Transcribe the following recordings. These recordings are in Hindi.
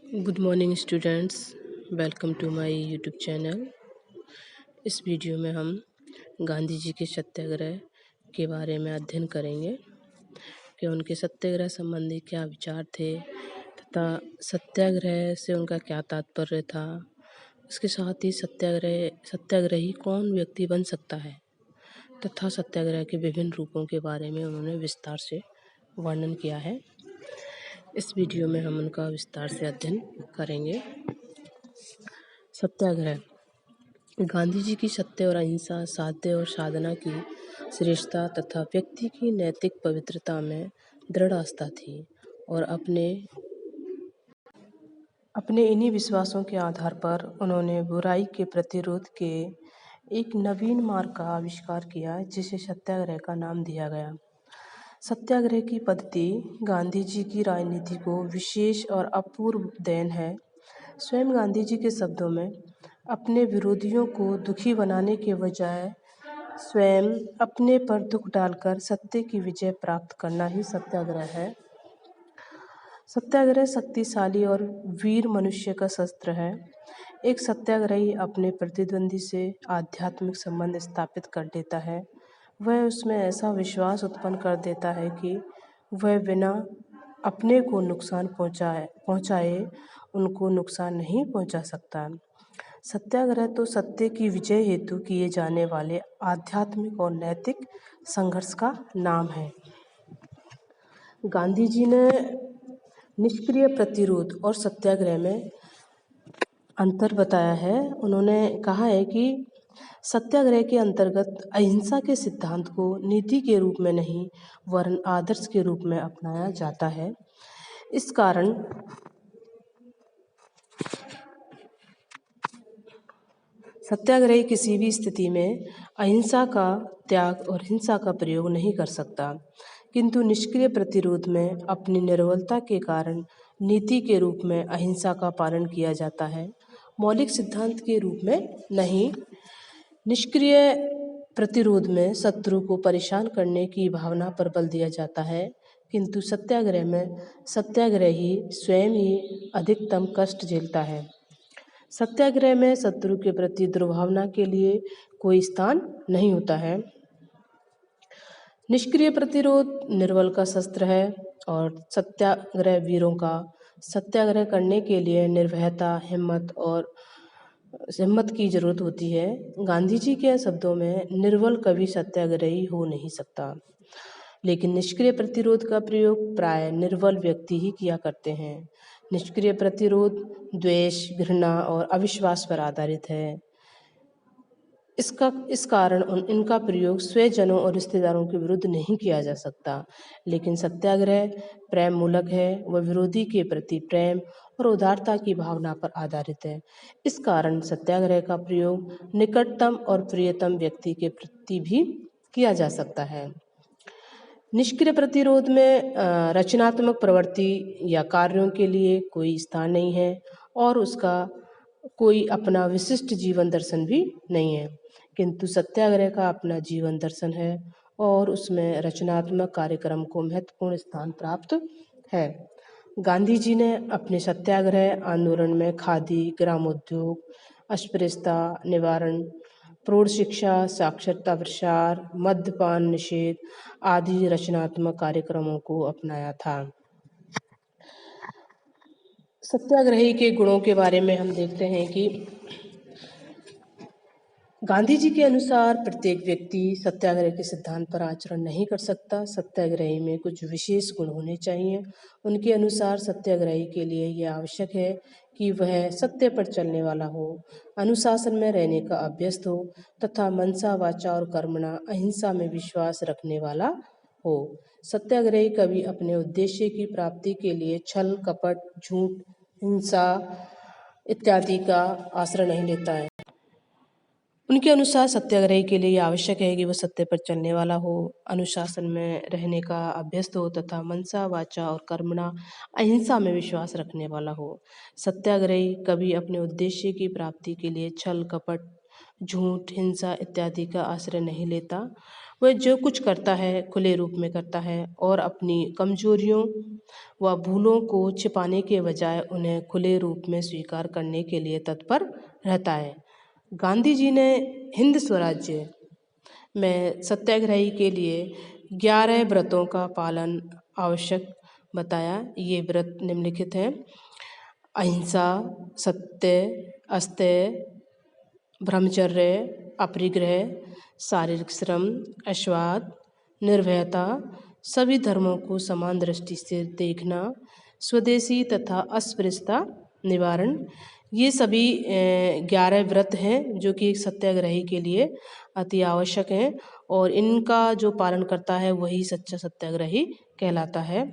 Good morning students, welcome to my YouTube channel. इस वीडियो में हम गांधी जी के सत्याग्रह के बारे में अध्ययन करेंगे कि उनके सत्याग्रह संबंधी क्या विचार थे तथा सत्याग्रह से उनका क्या तात्पर्य था। इसके साथ ही सत्याग्रही कौन व्यक्ति बन सकता है तथा सत्याग्रह के विभिन्न रूपों के बारे में उन्होंने विस्तार से वर्णन किया है। इस वीडियो में हम उनका विस्तार से अध्ययन करेंगे। सत्याग्रह गांधी जी की सत्य और अहिंसा, साध्य और साधना की श्रेष्ठता तथा व्यक्ति की नैतिक पवित्रता में दृढ़ आस्था थी और अपने इन्हीं विश्वासों के आधार पर उन्होंने बुराई के प्रतिरोध के एक नवीन मार्ग का आविष्कार किया, जिसे सत्याग्रह का नाम दिया गया। सत्याग्रह की पद्धति गांधी जी की राजनीति को विशेष और अपूर्व देन है। स्वयं गांधी जी के शब्दों में, अपने विरोधियों को दुखी बनाने के बजाय स्वयं अपने पर दुख डालकर सत्य की विजय प्राप्त करना ही सत्याग्रह है। सत्याग्रह शक्तिशाली और वीर मनुष्य का शस्त्र है। एक सत्याग्रही अपने प्रतिद्वंदी से आध्यात्मिक संबंध स्थापित कर देता है। वह उसमें ऐसा विश्वास उत्पन्न कर देता है कि वह बिना अपने को नुकसान पहुंचाए उनको नुकसान नहीं पहुंचा सकता। सत्याग्रह तो सत्य की विजय हेतु किए जाने वाले आध्यात्मिक और नैतिक संघर्ष का नाम है। गांधी जी ने निष्क्रिय प्रतिरोध और सत्याग्रह में अंतर बताया है। उन्होंने कहा है कि सत्याग्रह के अंतर्गत अहिंसा के सिद्धांत को नीति के रूप में नहीं वरन आदर्श के रूप में अपनाया जाता है। इस कारण सत्याग्रही किसी भी स्थिति में अहिंसा का त्याग और हिंसा का प्रयोग नहीं कर सकता, किंतु निष्क्रिय प्रतिरोध में अपनी निर्बलता के कारण नीति के रूप में अहिंसा का पालन किया जाता है, मौलिक सिद्धांत के रूप में नहीं। निष्क्रिय प्रतिरोध में शत्रु को परेशान करने की भावना पर बल दिया जाता है, किंतु सत्याग्रह में सत्याग्रही स्वयं ही अधिकतम कष्ट झेलता है। सत्याग्रह में शत्रु के प्रति दुर्भावना के लिए कोई स्थान नहीं होता है। निष्क्रिय प्रतिरोध निर्बल का शस्त्र है और सत्याग्रह वीरों का। सत्याग्रह करने के लिए निर्भयता, हिम्मत की जरूरत होती है। गांधी जी के शब्दों में, निर्बल कभी सत्याग्रही हो नहीं सकता, लेकिन निष्क्रिय प्रतिरोध का प्रयोग प्राय निर्बल व्यक्ति ही किया करते हैं। निष्क्रिय प्रतिरोध द्वेष, घृणा और अविश्वास पर आधारित है। इस कारण इनका प्रयोग स्वजनों और रिश्तेदारों के विरुद्ध नहीं किया जा सकता, लेकिन सत्याग्रह प्रेम मूलक है। वह विरोधी के प्रति प्रेम और उदारता की भावना पर आधारित है। इस कारण सत्याग्रह का प्रयोग निकटतम और प्रियतम व्यक्ति के प्रति भी किया जा सकता है। निष्क्रिय प्रतिरोध में रचनात्मक प्रवृत्ति या कार्यों के लिए कोई स्थान नहीं है और उसका कोई अपना विशिष्ट जीवन दर्शन भी नहीं है, किंतु सत्याग्रह का अपना जीवन दर्शन है और उसमें रचनात्मक कार्यक्रम को महत्वपूर्ण स्थान प्राप्त है। गांधी जी ने अपने सत्याग्रह आंदोलन में खादी, ग्रामोद्योग, अस्पृश्यता निवारण, प्रौढ़ शिक्षा, साक्षरता प्रसार, मद्यपान निषेध आदि रचनात्मक कार्यक्रमों को अपनाया था। सत्याग्रही के गुणों के बारे में हम देखते हैं कि गांधी जी के अनुसार प्रत्येक व्यक्ति सत्याग्रह के सिद्धांत पर आचरण नहीं कर सकता। सत्याग्रही में कुछ विशेष गुण होने चाहिए। उनके अनुसार सत्याग्रही के लिए यह आवश्यक है कि वह सत्य पर चलने वाला हो, अनुशासन में रहने का अभ्यस्त हो तथा मनसा, वाचा और कर्मणा अहिंसा में विश्वास रखने वाला हो। सत्याग्रही कभी अपने उद्देश्य की प्राप्ति के लिए छल, कपट, झूठ, हिंसा इत्यादि का आश्रय नहीं लेता है। उनके अनुसार सत्याग्रही के लिए आवश्यक है कि वह सत्य पर चलने वाला हो, अनुशासन में रहने का अभ्यस्त हो तथा मनसा, वाचा और कर्मणा अहिंसा में विश्वास रखने वाला हो। सत्याग्रही कभी अपने उद्देश्य की प्राप्ति के लिए छल, कपट, झूठ, हिंसा इत्यादि का आश्रय नहीं लेता। वह जो कुछ करता है खुले रूप में करता है और अपनी कमजोरियों व भूलों को छिपाने के बजाय उन्हें खुले रूप में स्वीकार करने के लिए तत्पर रहता है। गांधी जी ने हिंद स्वराज्य में सत्याग्रही के लिए 11 व्रतों का पालन आवश्यक बताया। ये व्रत निम्नलिखित हैं: अहिंसा, सत्य, अस्तेय, ब्रह्मचर्य, अपरिग्रह, शारीरिक श्रम, अश्वाद, निर्भयता, सभी धर्मों को समान दृष्टि से देखना, स्वदेशी तथा अस्पृश्यता निवारण। ये सभी 11 व्रत हैं जो कि एक सत्याग्रही के लिए अति आवश्यक हैं और इनका जो पालन करता है वही सच्चा सत्याग्रही कहलाता है।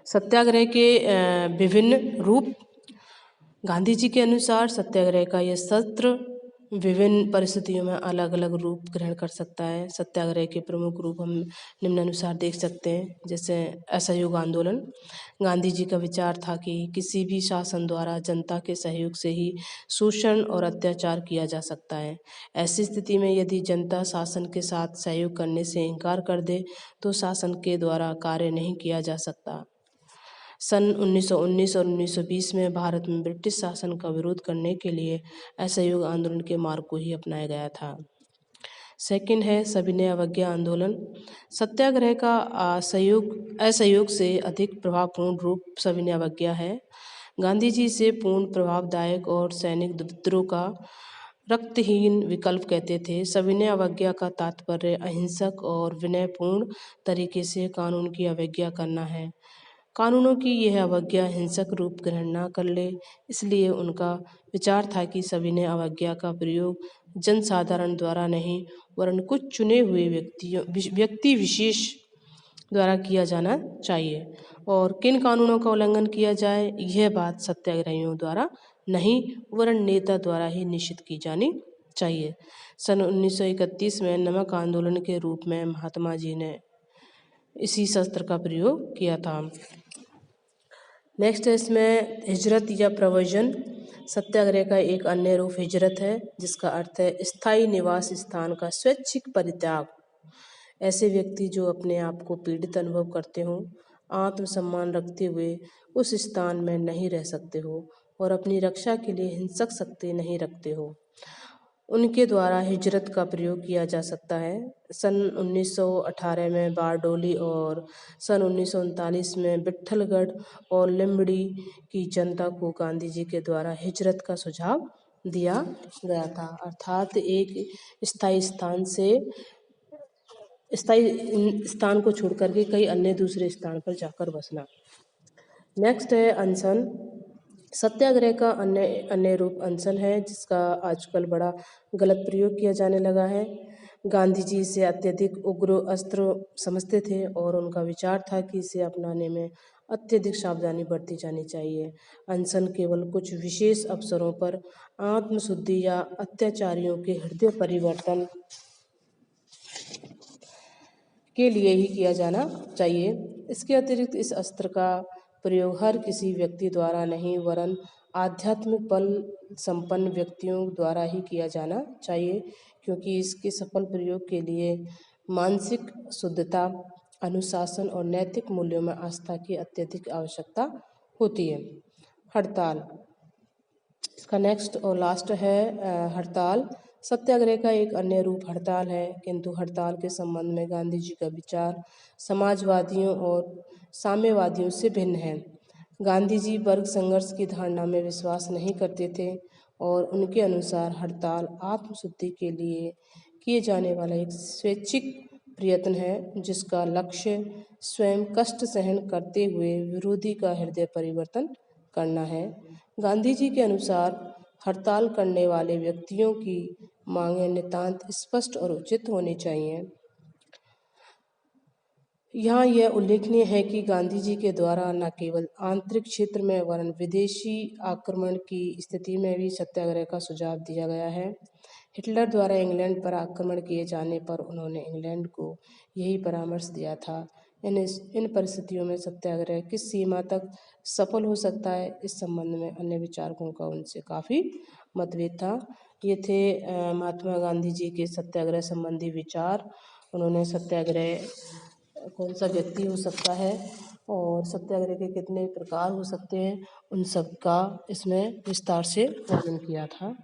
सत्याग्रह के विभिन्न रूप। गांधी जी के अनुसार सत्याग्रह का यह सत्र विभिन्न परिस्थितियों में अलग अलग रूप ग्रहण कर सकता है। सत्याग्रह के प्रमुख रूप हम निम्नानुसार देख सकते हैं, जैसे असहयोग आंदोलन। गांधी जी का विचार था कि किसी भी शासन द्वारा जनता के सहयोग से ही शोषण और अत्याचार किया जा सकता है। ऐसी स्थिति में यदि जनता शासन के साथ सहयोग करने से इनकार कर दे तो शासन के द्वारा कार्य नहीं किया जा सकता। सन 1919 और 1920 में भारत में ब्रिटिश शासन का विरोध करने के लिए असहयोग आंदोलन के मार्ग को ही अपनाया गया था। सेकंड है सविनय अवज्ञा आंदोलन। सत्याग्रह का असहयोग से अधिक प्रभावपूर्ण रूप सविनय अवज्ञा है। गांधी जी से पूर्ण प्रभावदायक और सैनिक विद्रोह का रक्तहीन विकल्प कहते थे। सविनय अवज्ञा का तात्पर्य अहिंसक और विनयपूर्ण तरीके से कानून की अवज्ञा करना है। कानूनों की यह अवज्ञा हिंसक रूप ग्रहण न कर ले, इसलिए उनका विचार था कि सविनय अवज्ञा का प्रयोग जनसाधारण द्वारा नहीं वरन कुछ चुने हुए व्यक्ति विशेष द्वारा किया जाना चाहिए। और किन कानूनों का उल्लंघन किया जाए, यह बात सत्याग्रहियों द्वारा नहीं वरन नेता द्वारा ही निश्चित की जानी चाहिए। सन 1931 में नमक आंदोलन के रूप में महात्मा जी ने इसी शस्त्र का प्रयोग किया था। नेक्स्ट है इसमें हिजरत या प्रव्रजन। सत्याग्रह का एक अन्य रूप हिजरत है, जिसका अर्थ है स्थायी निवास स्थान का स्वैच्छिक परित्याग। ऐसे व्यक्ति जो अपने आप को पीड़ित अनुभव करते हों, आत्मसम्मान रखते हुए उस स्थान में नहीं रह सकते हो और अपनी रक्षा के लिए हिंसक शक्ति नहीं रखते हो, उनके द्वारा हिजरत का प्रयोग किया जा सकता है। सन 1918 में बारडोली और सन 1939 में विट्ठलगढ़ और लिम्बड़ी की जनता को गांधी जी के द्वारा हिजरत का सुझाव दिया गया था, अर्थात एक स्थायी स्थान को छोड़कर के कई अन्य दूसरे स्थान पर जाकर बसना। नेक्स्ट है अनशन। सत्याग्रह का अन्य रूप अनशन है, जिसका आजकल बड़ा गलत प्रयोग किया जाने लगा है। गांधी जी इसे अत्यधिक उग्र अस्त्र समझते थे और उनका विचार था कि इसे अपनाने में अत्यधिक सावधानी बरती जानी चाहिए। अनशन केवल कुछ विशेष अवसरों पर आत्मशुद्धि या अत्याचारियों के हृदय परिवर्तन के लिए ही किया जाना चाहिए। इसके अतिरिक्त इस अस्त्र का प्रयोग हर किसी व्यक्ति द्वारा नहीं वरन आध्यात्मिक बल संपन्न व्यक्तियों द्वारा ही किया जाना चाहिए, क्योंकि इसके सफल प्रयोग के लिए मानसिक शुद्धता, अनुशासन और नैतिक मूल्यों में आस्था की अत्यधिक आवश्यकता होती है। हड़ताल। इसका नेक्स्ट और लास्ट है हड़ताल। सत्याग्रह का एक अन्य रूप हड़ताल है, किंतु हड़ताल के संबंध में गांधी जी का विचार समाजवादियों और साम्यवादियों से भिन्न है। गांधी जी वर्ग संघर्ष की धारणा में विश्वास नहीं करते थे और उनके अनुसार हड़ताल आत्मशुद्धि के लिए किए जाने वाला एक स्वैच्छिक प्रयत्न है, जिसका लक्ष्य स्वयं कष्ट सहन करते हुए विरोधी का हृदय परिवर्तन करना है। गांधी जी के अनुसार हड़ताल करने वाले व्यक्तियों की मांगें नितांत स्पष्ट और उचित होनी चाहिए। यहाँ यह उल्लेखनीय है कि गांधी जी के द्वारा न केवल आंतरिक क्षेत्र में वरन विदेशी आक्रमण की स्थिति में भी सत्याग्रह का सुझाव दिया गया है। हिटलर द्वारा इंग्लैंड पर आक्रमण किए जाने पर उन्होंने इंग्लैंड को यही परामर्श दिया था। इन परिस्थितियों में सत्याग्रह किस सीमा तक सफल हो सकता है, इस संबंध में अन्य विचारकों का उनसे काफ़ी मतभेद था। ये थे महात्मा गांधी जी के सत्याग्रह संबंधी विचार। उन्होंने सत्याग्रह कौन सा व्यक्ति हो सकता है और सत्याग्रह के कितने प्रकार हो सकते हैं, उन सब का इसमें विस्तार से वर्णन किया था।